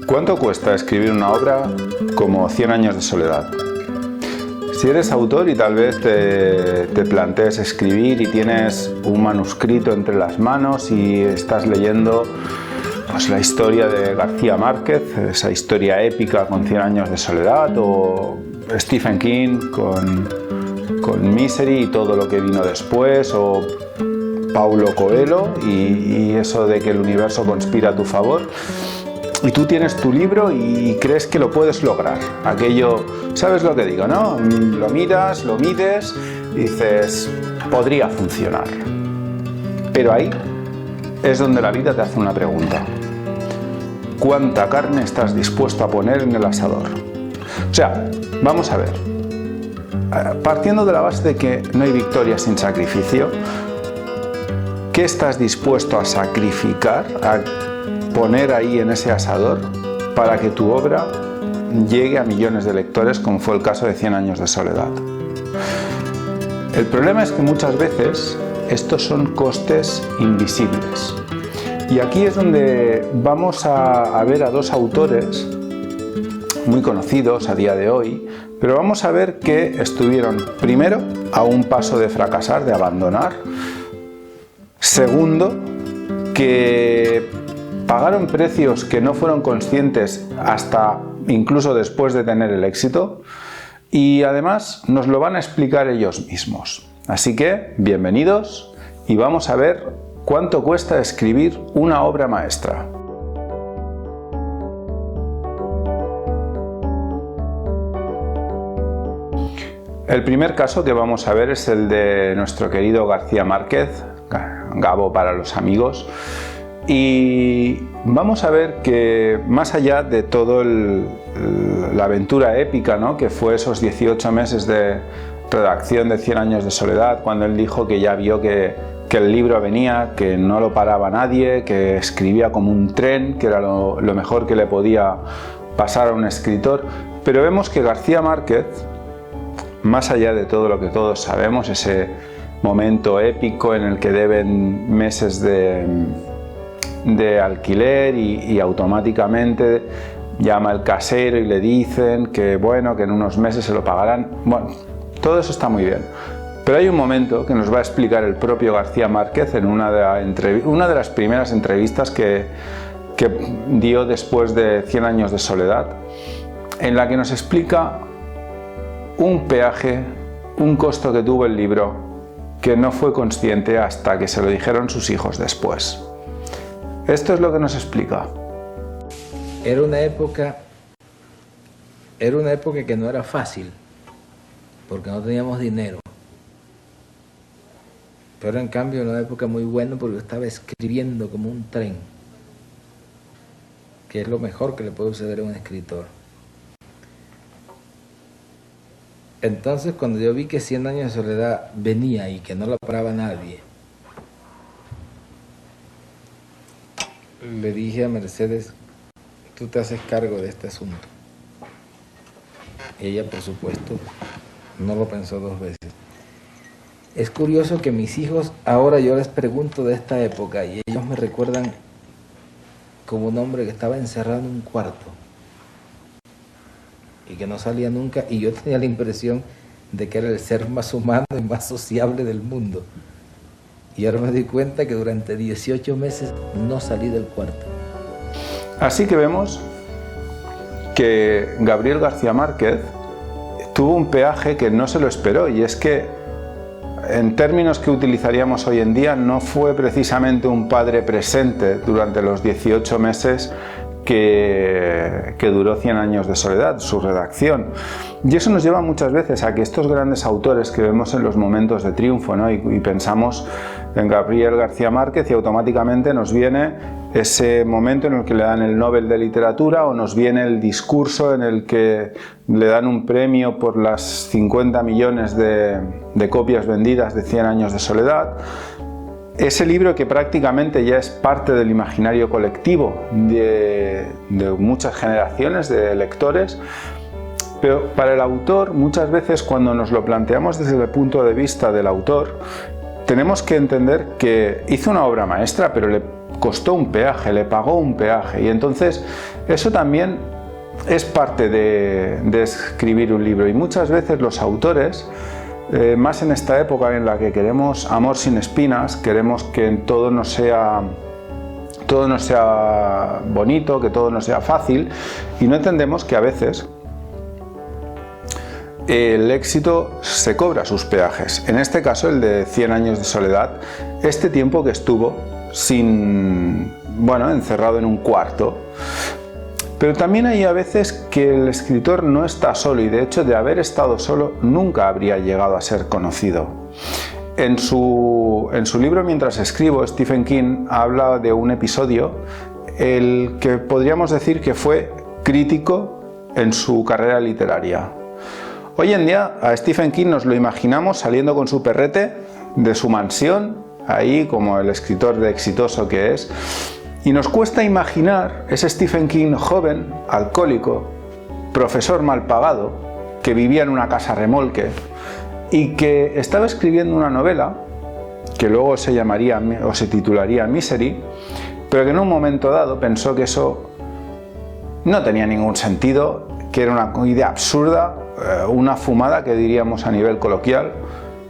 ¿Cuánto cuesta escribir una obra como 100 años de soledad? Si eres autor y tal vez te plantees escribir y tienes un manuscrito entre las manos y estás leyendo pues, la historia de García Márquez, esa historia épica con 100 años de soledad, o Stephen King con Misery y todo lo que vino después, o Paulo Coelho y eso de que el universo conspira a tu favor, y tú tienes tu libro y crees que lo puedes lograr. Aquello, ¿sabes lo que digo, no? Lo miras, lo mides y dices, podría funcionar. Pero ahí es donde la vida te hace una pregunta. ¿Cuánta carne estás dispuesto a poner en el asador? O sea, vamos a ver. Partiendo de la base de que no hay victoria sin sacrificio, ¿qué estás dispuesto a sacrificar, a poner ahí en ese asador para que tu obra llegue a millones de lectores, como fue el caso de 100 años de soledad? El problema es que muchas veces estos son costes invisibles. Y aquí es donde vamos a ver a dos autores muy conocidos a día de hoy, pero vamos a ver que estuvieron, primero, a un paso de fracasar, de abandonar. Segundo, que pagaron precios que no fueron conscientes hasta incluso después de tener el éxito, y además nos lo van a explicar ellos mismos. Así que, bienvenidos y vamos a ver cuánto cuesta escribir una obra maestra. El primer caso que vamos a ver es el de nuestro querido García Márquez, Gabo para los amigos, y vamos a ver que más allá de todo la aventura épica, ¿no?, que fue esos 18 meses de redacción de 100 años de soledad, cuando él dijo que ya vio que el libro venía, que no lo paraba nadie, que escribía como un tren, que era lo mejor que le podía pasar a un escritor. Pero vemos que García Márquez, más allá de todo lo que todos sabemos, ese momento épico en el que deben meses de alquiler y automáticamente llama el casero y le dicen que bueno, que en unos meses se lo pagarán. Bueno, todo eso está muy bien, pero hay un momento que nos va a explicar el propio García Márquez en una de las primeras entrevistas que dio después de 100 años de soledad, en la que nos explica un peaje, un costo que tuvo el libro que no fue consciente hasta que se lo dijeron sus hijos después. Esto es lo que nos explica. Era una época que no era fácil, porque no teníamos dinero. Pero en cambio era una época muy buena porque yo estaba escribiendo como un tren, que es lo mejor que le puede suceder a un escritor. Entonces, cuando yo vi que 100 años de soledad venía y que no la paraba nadie, le dije a Mercedes, tú te haces cargo de este asunto. Y ella, por supuesto, no lo pensó dos veces. Es curioso que mis hijos, ahora yo les pregunto de esta época y ellos me recuerdan como un hombre que estaba encerrado en un cuarto y que no salía nunca, y yo tenía la impresión de que era el ser más humano y más sociable del mundo. Y ahora me di cuenta que durante 18 meses no salí del cuarto. Así que vemos que Gabriel García Márquez tuvo un peaje que no se lo esperó, y es que, en términos que utilizaríamos hoy en día, no fue precisamente un padre presente durante los 18 meses que duró 100 años de soledad, su redacción. Y eso nos lleva muchas veces a que estos grandes autores que vemos en los momentos de triunfo, ¿no?, y pensamos en Gabriel García Márquez y automáticamente nos viene ese momento en el que le dan el Nobel de Literatura, o nos viene el discurso en el que le dan un premio por las 50 millones de copias vendidas de 100 años de soledad. Ese libro que prácticamente ya es parte del imaginario colectivo de muchas generaciones de lectores, pero para el autor, muchas veces cuando nos lo planteamos desde el punto de vista del autor, tenemos que entender que hizo una obra maestra, pero le costó un peaje, le pagó un peaje, y entonces eso también es parte de escribir un libro. Y muchas veces los autores, más en esta época en la que queremos amor sin espinas, queremos que todo no sea bonito, que todo no sea fácil, y no entendemos que a veces el éxito se cobra sus peajes. En este caso, el de 100 años de soledad, este tiempo que estuvo encerrado en un cuarto. Pero también hay a veces que el escritor no está solo, y de hecho, de haber estado solo nunca habría llegado a ser conocido. En su libro Mientras escribo, Stephen King habla de un episodio el que podríamos decir que fue crítico en su carrera literaria. Hoy en día a Stephen King nos lo imaginamos saliendo con su perrete de su mansión, ahí como el escritor exitoso que es, y nos cuesta imaginar ese Stephen King joven, alcohólico, profesor mal pagado, que vivía en una casa remolque y que estaba escribiendo una novela que luego se llamaría o se titularía Misery, pero que en un momento dado pensó que eso no tenía ningún sentido, que era una idea absurda, una fumada que diríamos a nivel coloquial,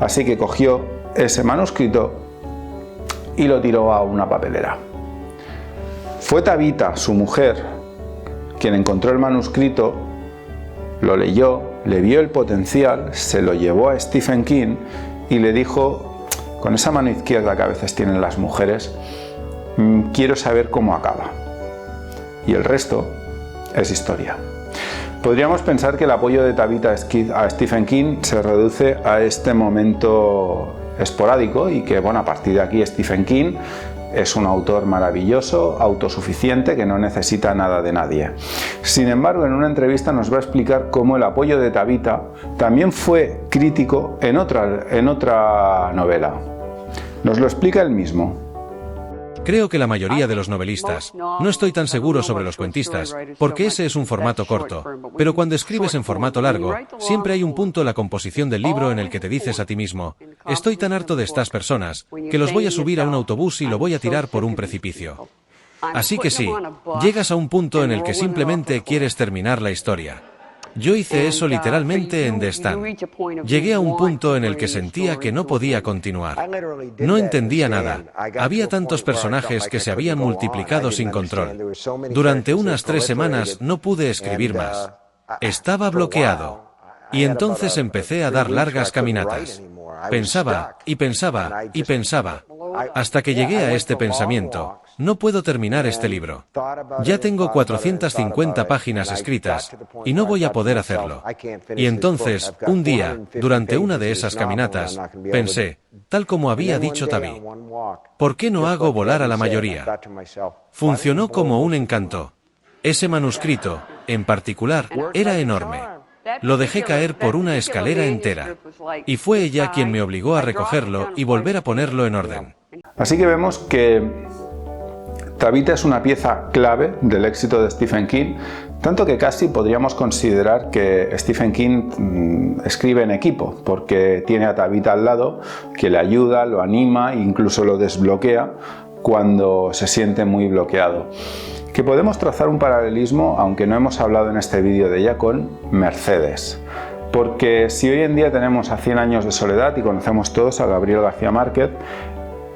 así que cogió ese manuscrito y lo tiró a una papelera. Fue Tabitha, su mujer, quien encontró el manuscrito, lo leyó, le vio el potencial, se lo llevó a Stephen King y le dijo, con esa mano izquierda que a veces tienen las mujeres, quiero saber cómo acaba. Y el resto es historia. Podríamos pensar que el apoyo de Tabitha a Stephen King se reduce a este momento esporádico y que, a partir de aquí Stephen King es un autor maravilloso, autosuficiente, que no necesita nada de nadie. Sin embargo, en una entrevista nos va a explicar cómo el apoyo de Tabitha también fue crítico en otra novela. Nos lo explica él mismo. Creo que la mayoría de los novelistas, no estoy tan seguro sobre los cuentistas, porque ese es un formato corto, pero cuando escribes en formato largo, siempre hay un punto en la composición del libro en el que te dices a ti mismo, estoy tan harto de estas personas, que los voy a subir a un autobús y lo voy a tirar por un precipicio. Así que sí, llegas a un punto en el que simplemente quieres terminar la historia. Yo hice eso literalmente en The Stand. Llegué a un punto en el que sentía que no podía continuar. No entendía nada. Había tantos personajes que se habían multiplicado sin control. Durante unas 3 semanas no pude escribir más. Estaba bloqueado. Y entonces empecé a dar largas caminatas. Pensaba, y pensaba, y pensaba. Hasta que llegué a este pensamiento. No puedo terminar este libro. Ya tengo 450 páginas escritas, y no voy a poder hacerlo. Y entonces, un día, durante una de esas caminatas, pensé, tal como había dicho Tavi, ¿por qué no hago volar a la mayoría? Funcionó como un encanto. Ese manuscrito, en particular, era enorme. Lo dejé caer por una escalera entera, y fue ella quien me obligó a recogerlo y volver a ponerlo en orden. Así que vemos que Tabitha es una pieza clave del éxito de Stephen King, tanto que casi podríamos considerar que Stephen King escribe en equipo, porque tiene a Tabitha al lado, que le ayuda, lo anima e incluso lo desbloquea cuando se siente muy bloqueado. Que podemos trazar un paralelismo, aunque no hemos hablado en este vídeo de ella, con Mercedes. Porque si hoy en día tenemos a 100 años de soledad y conocemos todos a Gabriel García Márquez,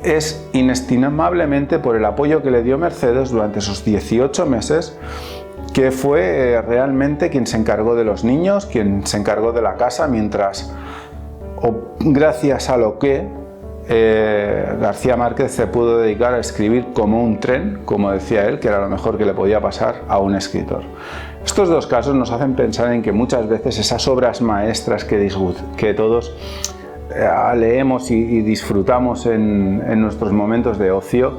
es inestimablemente por el apoyo que le dio Mercedes durante sus 18 meses, que fue realmente quien se encargó de los niños, quien se encargó de la casa, gracias a lo que García Márquez se pudo dedicar a escribir como un tren, como decía él, que era lo mejor que le podía pasar a un escritor. Estos dos casos nos hacen pensar en que muchas veces esas obras maestras que todos leemos y disfrutamos en nuestros momentos de ocio,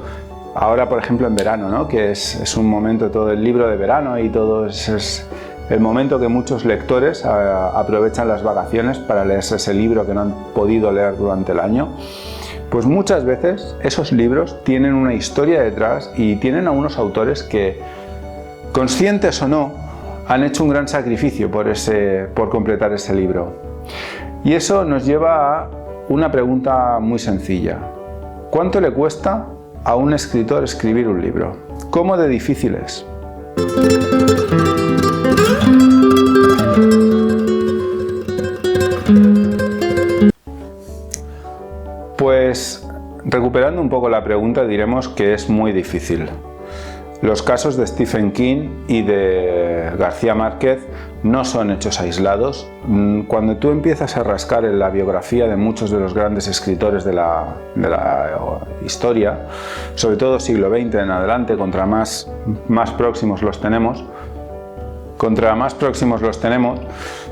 ahora por ejemplo en verano, ¿no? Que es un momento, todo el libro de verano y todo es el momento que muchos lectores aprovechan las vacaciones para leerse ese libro que no han podido leer durante el año. Pues muchas veces esos libros tienen una historia detrás y tienen a unos autores que, conscientes o no, han hecho un gran sacrificio por completar ese libro. Y eso nos lleva a una pregunta muy sencilla. ¿Cuánto le cuesta a un escritor escribir un libro? ¿Cómo de difícil es? Pues recuperando un poco la pregunta, diremos que es muy difícil. Los casos de Stephen King y de García Márquez no son hechos aislados. Cuando tú empiezas a rascar en la biografía de muchos de los grandes escritores de la historia, sobre todo siglo XX en adelante, contra más próximos los tenemos,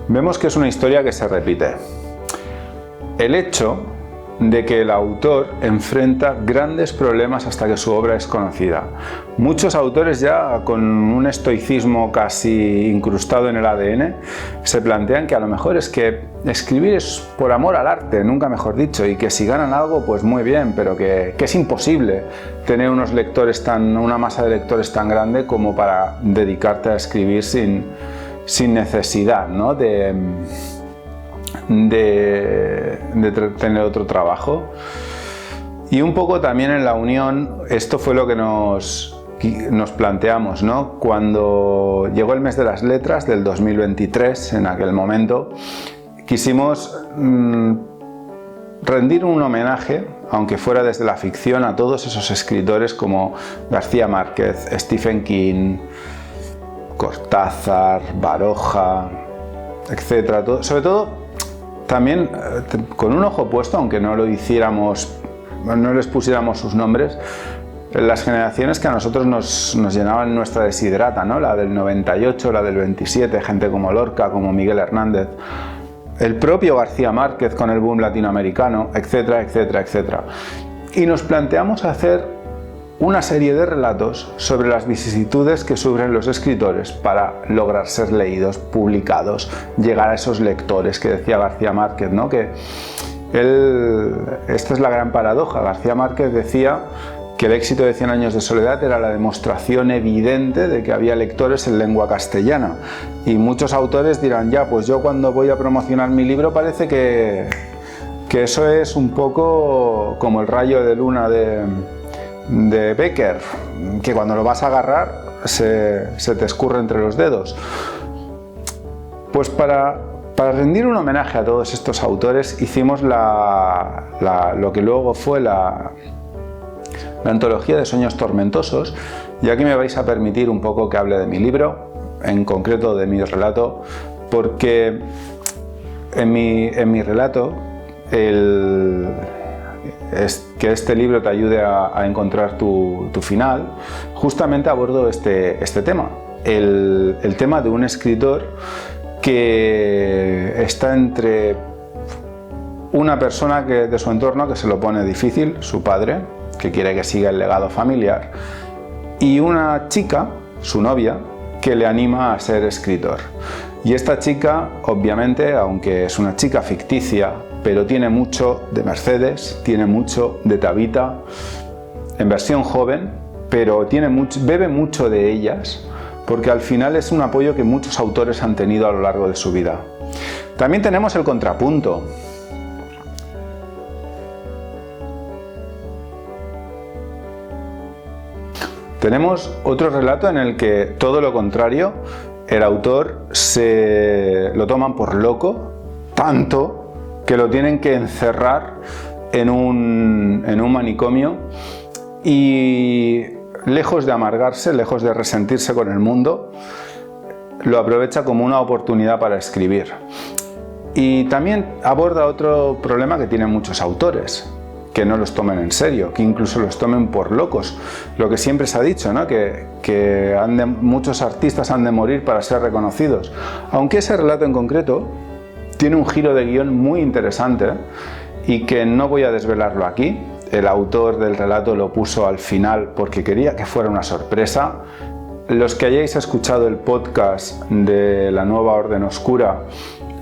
vemos que es una historia que se repite. El hecho de que el autor enfrenta grandes problemas hasta que su obra es conocida. Muchos autores, ya con un estoicismo casi incrustado en el ADN, se plantean que a lo mejor es que escribir es por amor al arte, nunca mejor dicho, y que si ganan algo pues muy bien, pero que es imposible tener una masa de lectores tan grande como para dedicarte a escribir sin necesidad, ¿no? de tener otro trabajo. Y un poco también en la unión, esto fue lo que nos planteamos, ¿no? Cuando llegó el mes de las letras del 2023, en aquel momento, quisimos rendir un homenaje, aunque fuera desde la ficción, a todos esos escritores como García Márquez, Stephen King, Cortázar, Baroja, etcétera. Sobre todo también con un ojo puesto, aunque no lo hiciéramos, no les pusiéramos sus nombres, las generaciones que a nosotros nos llenaban nuestra desiderata, ¿no? La del 98, la del 27, gente como Lorca, como Miguel Hernández, el propio García Márquez con el boom latinoamericano, etcétera, etcétera, etcétera. Y nos planteamos hacer una serie de relatos sobre las vicisitudes que sufren los escritores para lograr ser leídos, publicados, llegar a esos lectores que decía García Márquez, ¿no? Que esta es la gran paradoja. García Márquez decía que el éxito de 100 años de soledad era la demostración evidente de que había lectores en lengua castellana. Y muchos autores dirán, ya, pues yo cuando voy a promocionar mi libro parece que eso es un poco como el rayo de luna de Becker, que cuando lo vas a agarrar se te escurre entre los dedos. Pues para rendir un homenaje a todos estos autores hicimos lo que luego fue la antología de Sueños Tormentosos, y aquí me vais a permitir un poco que hable de mi libro, en concreto de mi relato, porque en mi relato es que este libro te ayude a encontrar tu final. Justamente abordo este tema, el tema de un escritor que está entre una persona de su entorno que se lo pone difícil, su padre, que quiere que siga el legado familiar, y una chica, su novia, que le anima a ser escritor. Y esta chica, obviamente, aunque es una chica ficticia, pero tiene mucho de Mercedes, tiene mucho de Tabita, en versión joven, pero bebe mucho de ellas, porque al final es un apoyo que muchos autores han tenido a lo largo de su vida. También tenemos el contrapunto. Tenemos otro relato en el que todo lo contrario, el autor lo toman por loco, tanto que lo tienen que encerrar en un manicomio, y lejos de amargarse, lejos de resentirse con el mundo, lo aprovecha como una oportunidad para escribir. Y también aborda otro problema que tienen muchos autores, que no los tomen en serio, que incluso los tomen por locos. Lo que siempre se ha dicho, ¿no? Que muchos artistas han de morir para ser reconocidos. Aunque ese relato en concreto tiene un giro de guión muy interesante y que no voy a desvelarlo aquí. El autor del relato lo puso al final porque quería que fuera una sorpresa. Los que hayáis escuchado el podcast de La Nueva Orden Oscura,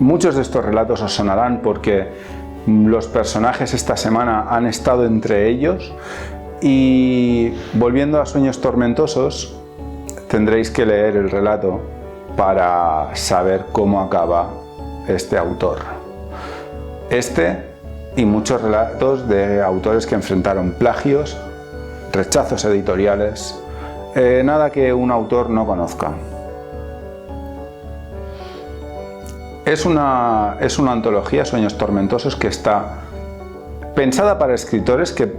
muchos de estos relatos os sonarán porque los personajes esta semana han estado entre ellos. Y volviendo a Sueños Tormentosos, tendréis que leer el relato para saber cómo acaba este autor. Y muchos relatos de autores que enfrentaron plagios, rechazos editoriales, nada que un autor no conozca. Es una antología, Sueños Tormentosos, que está pensada para escritores que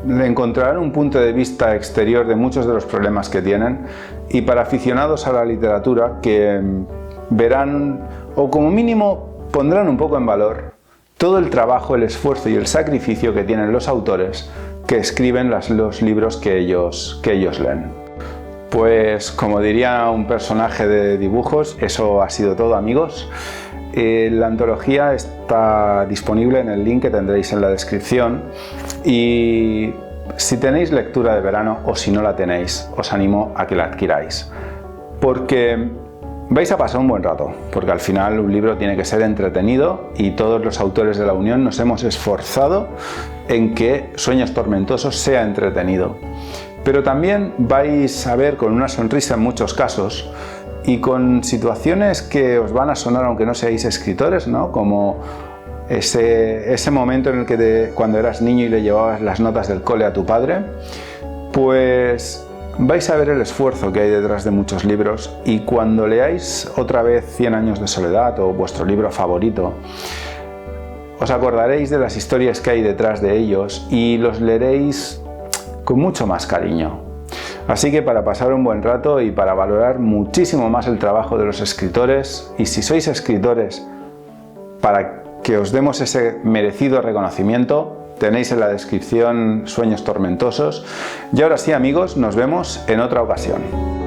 encontrarán un punto de vista exterior de muchos de los problemas que tienen, y para aficionados a la literatura que verán, o como mínimo pondrán un poco en valor, todo el trabajo, el esfuerzo y el sacrificio que tienen los autores que escriben los libros que ellos leen. Pues como diría un personaje de dibujos, eso ha sido todo, amigos. La antología está disponible en el link que tendréis en la descripción, y si tenéis lectura de verano o si no la tenéis, os animo a que la adquiráis, porque vais a pasar un buen rato, porque al final un libro tiene que ser entretenido, y todos los autores de la Unión nos hemos esforzado en que Sueños Tormentosos sea entretenido. Pero también vais a ver con una sonrisa en muchos casos, y con situaciones que os van a sonar aunque no seáis escritores, ¿no? Como ese momento en el que cuando eras niño y le llevabas las notas del cole a tu padre, pues vais a ver el esfuerzo que hay detrás de muchos libros, y cuando leáis otra vez 100 años de soledad o vuestro libro favorito, os acordaréis de las historias que hay detrás de ellos y los leeréis con mucho más cariño. Así que para pasar un buen rato y para valorar muchísimo más el trabajo de los escritores, y si sois escritores, para que os demos ese merecido reconocimiento, tenéis en la descripción Sueños Tormentosos. Y ahora sí, amigos, nos vemos en otra ocasión.